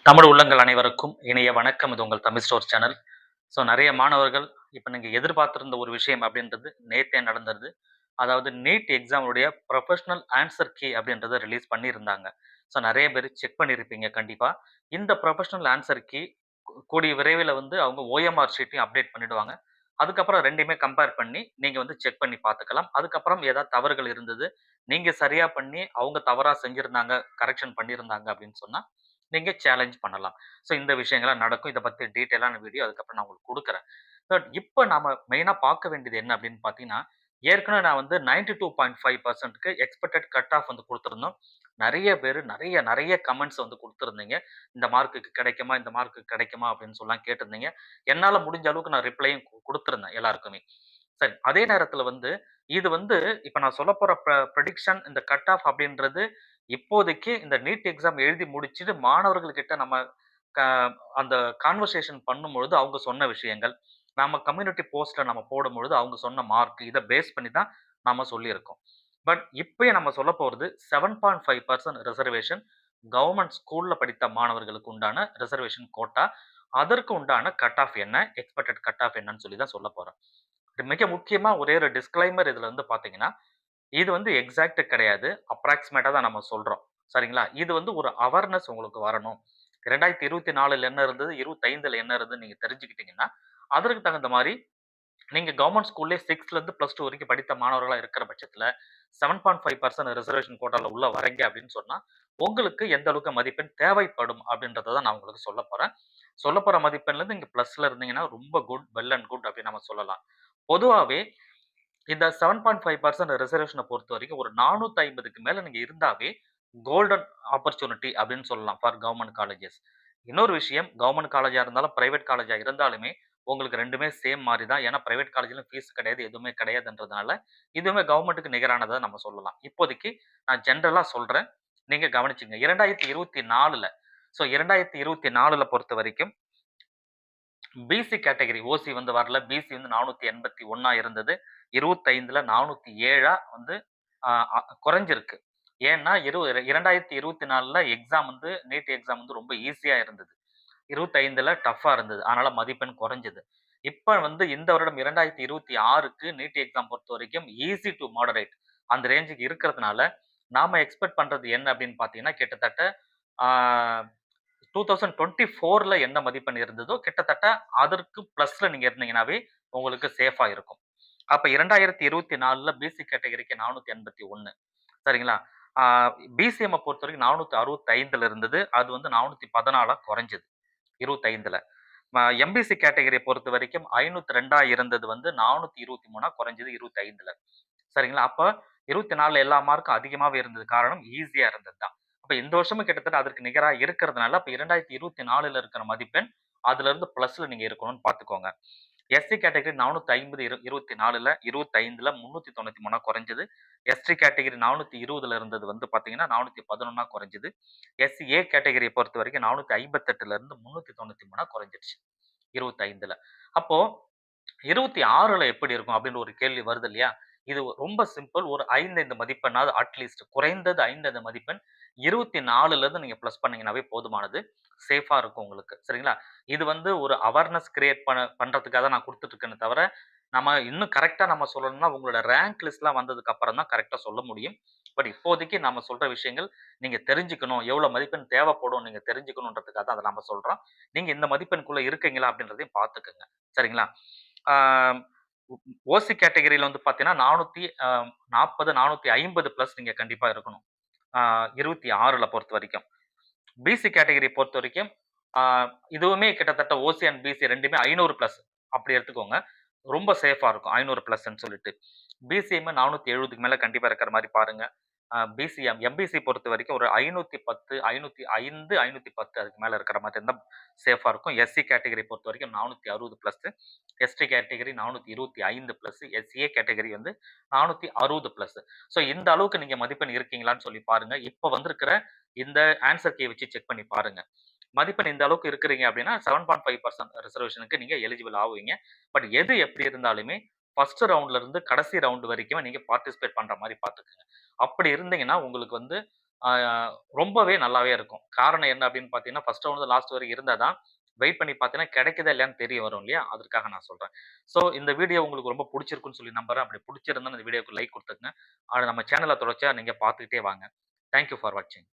தமிழ் உள்ளங்கள் அனைவருக்கும் இனிய வணக்கம். இது உங்கள் தமிழ் ஸ்டோர் சேனல். ஸோ நிறைய மாணவர்கள் இப்போ நீங்கள் எதிர்பார்த்திருந்த ஒரு விஷயம் அப்படின்றது நேத்தே நடந்தது. அதாவது நீட் எக்ஸாமுடைய ப்ரொஃபஷனல் ஆன்சர் கீ அப்படின்றத ரிலீஸ் பண்ணியிருந்தாங்க. ஸோ நிறைய பேர் செக் பண்ணியிருப்பீங்க கண்டிப்பாக. இந்த ப்ரொஃபஷனல் ஆன்சர் கீ கூடிய விரைவில் வந்து அவங்க ஓஎம்ஆர் ஷீட்டையும் அப்டேட் பண்ணிடுவாங்க. அதுக்கப்புறம் ரெண்டையுமே கம்பேர் பண்ணி நீங்கள் வந்து செக் பண்ணி பார்த்துக்கலாம். அதுக்கப்புறம் ஏதாவது தவறுகள் இருந்தது, நீங்கள் சரியாக பண்ணி அவங்க தவறாக செஞ்சுருந்தாங்க, கரெக்ஷன் பண்ணியிருந்தாங்க அப்படின்னு சொன்னால் நீங்க சேலஞ்ச் பண்ணலாம். ஸோ இந்த விஷயங்கள்லாம் நடக்கும். இத பத்தி டீட்டெயிலான வீடியோ அதுக்கப்புறம் நான் உங்களுக்கு குடுக்குறேன். பட் இப்ப நாம மெயினா பார்க்க வேண்டியது என்ன அப்படின்னு பார்த்தீங்கன்னா, ஏற்கனவே நான் வந்து 92.5%க்கு எக்ஸ்பெக்டட் கட் ஆஃப் வந்து குடுத்திருந்தோம். நெறைய பேரு நெறைய கமெண்ட்ஸ் வந்து குடுத்திருந்தீங்க. இந்த மார்க்குக்கு கிடைக்குமா? இந்த மார்க்குக்கு கிடைக்குமா? அப்படின்னு சொல்லலாம் கேட்டிருந்தீங்க. என்னால முடிஞ்ச அளவுக்கு நான் ரிப்ளையும் குடுத்திருந்தேன் எல்லாருக்குமே. சரி. அதே நேரத்தில வந்து இது வந்து இப்ப நான் சொல்லப்போற பிரெடிக்ஷன் இந்த கட் ஆஃப் அப்படின்றது இப்போதைக்கு இந்த நீட் எக்ஸாம் எழுதி முடிச்சுட்டு மாணவர்கள் கிட்ட நம்ம க அந்த கான்வர்சேஷன் பண்ணும்பொழுது அவங்க சொன்ன விஷயங்கள், நம்ம கம்யூனிட்டி போஸ்ட்ல நம்ம போடும்பொழுது அவங்க சொன்ன மார்க் இத பேஸ் பண்ணி தான் நாம சொல்லியிருக்கோம். பட் இப்பயே நம்ம சொல்லப் போறது 7.5% ரிசர்வேஷன் கவர்ன்மென்ட் ஸ்கூல்ல படித்த மாணவர்களுக்கு உண்டான ரிசர்வேஷன் கோட்டா. அதற்கு உண்டான கட் ஆஃப் என்ன? எக்ஸ்பெக்டட் கட் ஆஃப் என்னன்னு சொல்லி தான் சொல்லப் போறேன். மிக முக்கியமா ஒரே ஒரு டிஸ்க்ளைமர் இதுல வந்து பார்த்தீங்கன்னா, இது வந்து எக்ஸாக்ட் கிடையாது. அப்ராக்ஸிமேட்டா தான் நம்ம சொல்றோம். சரிங்களா? இது வந்து ஒரு அவேர்னஸ் உங்களுக்கு வரணும். 2024ல என்ன இருந்தது, 25ல என்ன இருந்ததுன்னு நீங்க தெரிஞ்சுக்கிட்டீங்கன்னா, அதற்கு தகுந்த மாரி நீங்க கவர்ன்மென்ட் ஸ்கூல்லயே 6லேருந்து +2 வரைக்கும் படித்த மாணவர்களா இருக்கிற பட்சத்தில 7.5% ரிசர்வேஷன் கோட்டால உள்ள வரீங்க அப்படின்னு சொன்னா, உங்களுக்கு எந்த அளவுக்கு மதிப்பெண் தேவைப்படும் அப்படின்றத தான் நான் உங்களுக்கு சொல்லப் போறேன். சொல்லப் போற மதிப்பெண்லேருந்து நீங்க பிளஸ்ல இருந்தீங்கன்னா ரொம்ப குட், வெல் அண்ட் குட் அப்படின்னு நம்ம சொல்லலாம். பொதுவாவே இந்த 7.5% ரிசர்வேஷன பொறுத்தவரைக்கும் ஒரு 450க்கு மேல நீங்க இருந்தாவே, கோல்டன் ஆப்பர்ச்சுனிட்டி அப்படின்னு சொல்லலாம் ஃபார் கவர்ன்மென்ட் காலேஜஸ். இன்னொரு விஷயம் கவர்ன்மென்ட் காலேஜா இருந்தாலும், பிரைவேட் காலேஜா இருந்தாலுமே, உங்களுக்கு 2மே சேம் மாரி தான். ஏன்னா பிரைவேட் காலேஜ்ல ஃபீஸ் கிடையாது, எதுவுமே கிடையாதுன்றதுனால, இதுவுமே கவர்ன்மென்ட்க்கு நிகரானதா நம்ம சொல்லலாம். இப்போதைக்கு நான் ஜெனரலா சொல்றேன். நீங்க கவனிச்சுங்க. 2024ல 2024ல பொறுத்தவரைக்கும் பிசி கேட்டகரி ஓசி வந்து வரல. பிசி வந்து 481 இருந்தது. 25ல 407 வந்து அ அ குறைஞ்சிருக்கு. ஏன்னா 2024ல எக்ஸாம் வந்து நீட் எக்ஸாம் வந்து ரொம்ப ஈஸியா இருந்தது. 25ல டஃப்பா இருந்தது. அதனால மதிப்பெண் குறைஞ்சது. இப்ப வந்து இந்த வருடம் 2026க்கு நீட் எக்ஸாம் பொறுத்தவரைக்கும் ஈஸி டூ மாடரேட் அந்த ரேஞ்சுக்கு இருக்கிறதுனால, நாம எக்ஸ்பெக்ட் பண்றது என்ன அப்படின்னு பார்த்தீங்கன்னா, கிட்டத்தட்ட ஆ 2024ல என்ன மதிப்பெண் இருந்ததோ, கிட்டத்தட்ட அதற்கு பிளஸ்ல நீங்க இருந்தீங்கன்னாவே, உங்களுக்கு சேஃபா இருக்கும். அப்ப 2024ல பிசி கேட்டகரிக்கு 481 சரிங்களா? ஆ பிசிஎம்ம பொறுத்தவரைக்கும் 465ல இருந்தது. அது வந்து 414ஆ குறைஞ்சது 25ல. எம்பிசி கேட்டகரிய பொறுத்தவரைக்கும் 502 இருந்தது வந்து 423ஆ குறைஞ்சது 25ல. சரிங்களா? அப்ப 24ல எல்லா மார்க்கும் அதிகமாவே இருந்தது. காரணம் ஈஸியா இருந்தது தான். அப்ப இந்த வருஷமும் கிட்டத்தட்ட அதற்கு நிகரா இருக்கிறதுனால, அப்ப 2024ல இருக்கிற மதிப்பெண், அதுலருந்து பிளஸ்ல நீங்க இருக்கணும்னு பார்த்துக்கோங்க. எஸ்சி கேட்டகரி 450 24ல 25ல 393 குறைஞ்சது. எஸ்டி கேட்டகரி 420ல இருந்தது வந்து பார்த்தீங்கன்னா, 411 குறைஞ்சது. எஸ்சி கேட்டகரிய பொறுத்தவரைக்கும் 458ல இருந்து 393 குறைஞ்சிருச்சு 25ல. அப்போ 26ல எப்படி இருக்கும் அப்படின்னு ஒரு கேள்வி வருது இல்லையா? இது ரொம்ப சிம்பிள். ஒரு 5, 5 மதிப்பெண்ணாவது அட்லீஸ்ட் குறைந்தது 5, 5 மதிப்பெண் 24ல இருந்து நீங்க பிளஸ் பண்ணீங்கன்னாவே போதுமானது. சேஃபா இருக்கும் உங்களுக்கு. சரிங்களா? இது வந்து ஒரு அவேர்னஸ் கிரியேட் பண்றதுக்காக தான் நான் குடுத்துட்டு இருக்கேனே தவிர, நம்ம இன்னும் கரெக்ட்டா நம்ம சொல்லணும்னா, உங்களோட ரேங்க் லிஸ்ட்லாம் வந்ததுக்கு அப்புறம் தான் கரெக்ட்டா சொல்ல முடியும். பட் இப்போதைக்கு நாம சொல்ற விஷயங்கள் நீங்க தெரிஞ்சுக்கணும். எவ்வளோ மதிப்பெண் தேவைப்படும் நீங்க தெரிஞ்சுக்கணுன்றதுக்காக தான் அத நாம சொல்றோம். நீங்க இந்த மதிப்பெண்குள்ள இருக்கீங்களா அப்படின்றதையும் பார்த்துக்கங்க. சரிங்களா? ஆ ஓசி கேட்டகரில வந்து பார்த்தீங்கன்னா, 440, 450 பிளஸ் நீங்க கண்டிப்பா இருக்கணும். 26ல பொறுத்தவரைக்கும். பிசி கேட்டகரிய பொறுத்தவரைக்கும், ஆ இதுவுமே கிட்டத்தட்ட ஓசி அண்ட் பிசி 2மே 500 பிளஸ் அப்படி எடுத்துக்கோங்க. ரொம்ப சேஃபா இருக்கும். 500 பிளஸ்ன்னு சொல்லிட்டு. பிசிஎம் 470க்கு மேல கண்டிப்பா இருக்கிற மாரி பாருங்க. எம்பிசி பொறுத்தவரைக்கும் ஒரு 510, 505, 510 அதுக்கு மேல இருக்கிற மாரி இருந்தா சேஃபா இருக்கும். எஸ்சி கேட்டகரி பொறுத்தவரைக்கும் 460 plus, ST category 425 plus, SCA category வந்து 460 பிளஸ். ஸோ இந்த அளவுக்கு நீங்க மதிப்பெண் இருக்கீங்களான்னு சொல்லி பாருங்க. இப்ப வந்திருக்கிற இந்த ஆன்ஸர் கீ வச்சு செக் பண்ணி பாருங்க. மதிப்பெண் இந்த அளவுக்கு இருக்கிறீங்க அப்படின்னா 7.5% ரிசர்வேஷனுக்கு நீங்க எலிஜிபிள் ஆவீங்க. பட் எது எப்படி இருந்தாலுமே ஃபர்ஸ்ட் ரவுண்ட்ல இருந்து கடைசி ரவுண்ட் வரைக்குமே நீங்க பார்ட்டிசிபேட் பண்ற மாரி பார்த்துக்கங்க. அப்படி இருந்தீங்கன்னா உங்களுக்கு வந்து ஆ ரொம்பவே நல்லாவே இருக்கும். காரணம் என்ன அப்படின்னு பார்த்தீங்கன்னா, ஃபர்ஸ்ட் ரவுண்ட்ல லாஸ்ட் வரைக்கும் இருந்தா தான், வெயிட் பண்ணி பார்த்தீங்கன்னா, கிடைக்குதா இல்லையான்னு தெரிய வரும் இல்லையா? அதற்காக நான் சொல்றேன். ஸோ இந்த வீடியோ உங்களுக்கு ரொம்ப புடிச்சிருக்குன்னு சொல்லி நம்புறேன். அப்படி புடிச்சிருந்தா இந்த வீடியோக்கு லைக் குடுத்துக்கங்க. நம்ம சேனல தொடர்ச்சியா நீங்க பார்த்துக்கிட்டே வாங்க. தேங்க் யூ ஃபார் வாட்சிங்.